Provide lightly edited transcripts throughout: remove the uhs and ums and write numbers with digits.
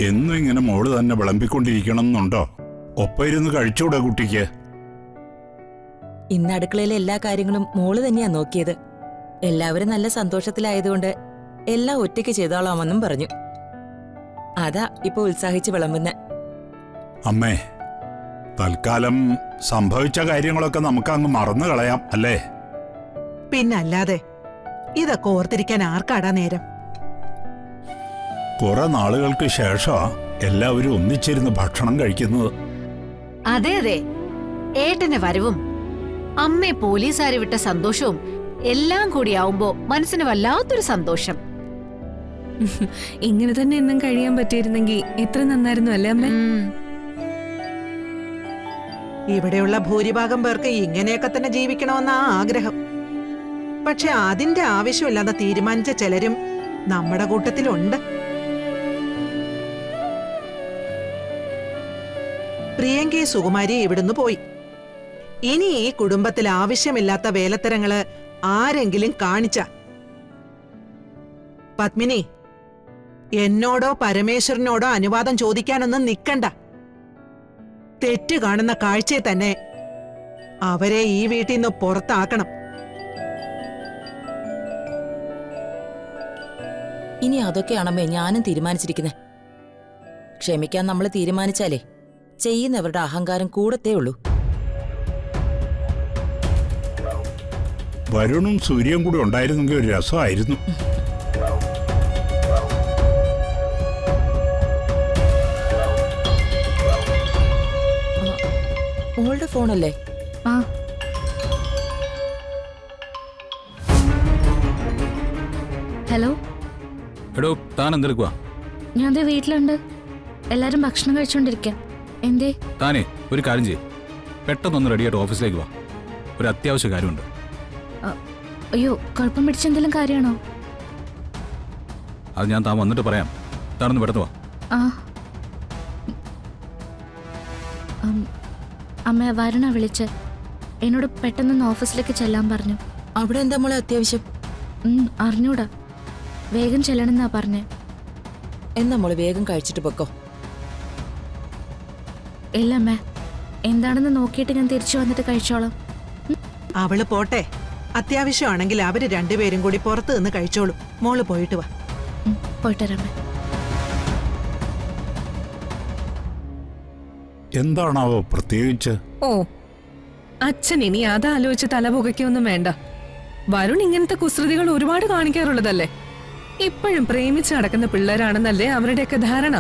എന്നും ഇങ്ങനെ മോള് തന്നെ വിളമ്പിക്കൊണ്ടിരിക്കണം എന്നുണ്ടോ? ഒപ്പം ഇരുന്ന് കഴിച്ചൂടെ കുട്ടിക്ക്? ഇന്ന് അടുക്കളയിലെ എല്ലാ കാര്യങ്ങളും മോള് തന്നെയാ നോക്കിയത്. എല്ലാവരും നല്ല സന്തോഷത്തിലായതുകൊണ്ട് എല്ലാം ഒറ്റയ്ക്ക് ചെയ്തോളാമെന്നും പറഞ്ഞു. അതാ ഇപ്പൊ ഉത്സാഹിച്ച് വിളമ്പുന്ന. അമ്മേ, തൽക്കാലം സംഭവിച്ച കാര്യങ്ങളൊക്കെ നമുക്ക് അങ്ങ് മറന്നു കളയാം അല്ലേ? പിന്നല്ലാതെ ഇതൊക്കെ ഓർത്തിരിക്കാൻ ആർക്കാടാ നേരം? കുറെ നാളുകൾക്ക് ശേഷമാ എല്ലാവരും ഒന്നിച്ചിരുന്ന് ഭക്ഷണം കഴിക്കുന്നത്. അതെ അതെ, ഏട്ടന്റെ വരവും അമ്മയെ പോലീസുകാരെ വിട്ട സന്തോഷവും എല്ലാം കൂടിയാവുമ്പോ മനസ്സിന് വല്ലാത്തൊരു സന്തോഷം. ഇങ്ങനെ തന്നെ എന്നും കഴിയാൻ പറ്റിയിരുന്നെങ്കിൽ എത്ര നന്നായിരുന്നു അല്ലേ അമ്മ? ഇവിടെയുള്ള ഭൂരിഭാഗം പേർക്ക് ഇങ്ങനെയൊക്കെ തന്നെ ജീവിക്കണമെന്നാ ആഗ്രഹം. പക്ഷെ അതിന്റെ ആവശ്യമില്ലാതെ തീരുമാനിച്ച ചിലരും നമ്മുടെ കൂട്ടത്തിലുണ്ട്. പ്രിയങ്കി സുകുമാരി ഇവിടുന്ന് പോയി. ഇനി ഈ കുടുംബത്തിൽ ആവശ്യമില്ലാത്ത വേലത്തരങ്ങള് ആരെങ്കിലും കാണിച്ച പത്മിനി, എന്നോടോ പരമേശ്വരനോടോ അനുവാദം ചോദിക്കാനൊന്നും നിക്കണ്ട. തെറ്റ് കാണുന്ന കാഴ്ചയെ തന്നെ അവരെ ഈ വീട്ടിൽ നിന്ന് പുറത്താക്കണം. ഇനി അതൊക്കെയാണമ്മേ ഞാനും തീരുമാനിച്ചിരിക്കുന്നത്. ക്ഷമിക്കാൻ നമ്മൾ തീരുമാനിച്ചാലേ ചെയ്യുന്നവരുടെ അഹങ്കാരം കൂടത്തേ ഉള്ളൂ. വരുണും സൂര്യയും കൂടി ഉണ്ടായിരുന്നെങ്കിൽ ഒരു രസമായിരുന്നു. മോളുടെ ഫോണല്ലേ? ആ, ഹലോ. എടോ, താൻ എന്തെടുക്കുക? ഞാൻ ദേ വീട്ടിലുണ്ട്. എല്ലാരും ഭക്ഷണം കഴിച്ചോണ്ടിരിക്കാം. എന്തേ? താനേ ഒരു കാര്യം ചെയ്യ്, പെട്ടെന്നൊന്ന് റെഡിയായിട്ട് ഓഫീസിലേക്ക് വാ. ഒരു അത്യാവശ്യ കാര്യമുണ്ട്. അയ്യോ, കുഴപ്പം പിടിച്ച എന്തെങ്കിലും കാര്യമാണോ? അത് ഞാൻ താൻ വന്നിട്ട് പറയാം. താനൊന്ന് പെട്ടെന്ന് വാ. ആ, അമ്മ വരുണ വിളിച്ച് എന്നോട് പെട്ടെന്നൊന്ന് ഓഫീസിലേക്ക് ചെല്ലാൻ പറഞ്ഞു. അവിടെ എന്താ മോളെ അത്യാവശ്യം? അറിഞ്ഞൂടാ, വേഗം ചെല്ലണമെന്നാ പറഞ്ഞേ. എന്നാ മോള് വേഗം കഴിച്ചിട്ട് പൊക്കോ. ഇല്ല അമ്മേ, എന്താണെന്ന് നോക്കിയിട്ട് ഞാൻ തിരിച്ചു വന്നിട്ട് കഴിച്ചോളാം. അവള് പോട്ടെ. അത്യാവശ്യമാണെങ്കിൽ അവര് രണ്ടുപേരും കൂടി പുറത്തു നിന്ന് കഴിച്ചോളൂ. മോള് പോയിട്ട് വാ. പോയിട്ട് വരാമേ. എന്താണാവോ പ്രത്യേകിച്ച്? ഓ, അച്ഛൻ ഇനി അതാലോചിച്ച് തലപുകയ്ക്കൊന്നും വേണ്ട. വരുൺ ഇങ്ങനത്തെ കുസൃതികൾ ഒരുപാട് കാണിക്കാറുള്ളതല്ലേ. ഇപ്പോഴും പ്രേമിച്ച് നടക്കുന്ന പിള്ളേരാണെന്നല്ലേ അവരുടെയൊക്കെ ധാരണ.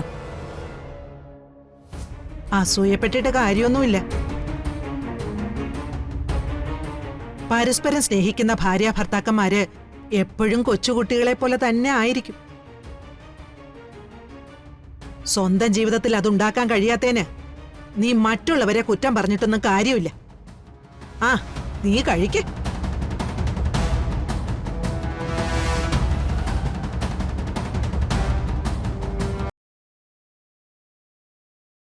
അസൂയപ്പെട്ടിട്ട് കാര്യമൊന്നുമില്ല. പരസ്പരം സ്നേഹിക്കുന്ന ഭാര്യ ഭർത്താക്കന്മാര് എപ്പോഴും കൊച്ചുകുട്ടികളെ പോലെ തന്നെ ആയിരിക്കും. സ്വന്തം ജീവിതത്തിൽ അതുണ്ടാക്കാൻ കഴിയാത്തേന് നീ മറ്റുള്ളവരെ കുറ്റം പറഞ്ഞിട്ടൊന്നും കാര്യമില്ല. ആ, നീ കഴിക്ക്.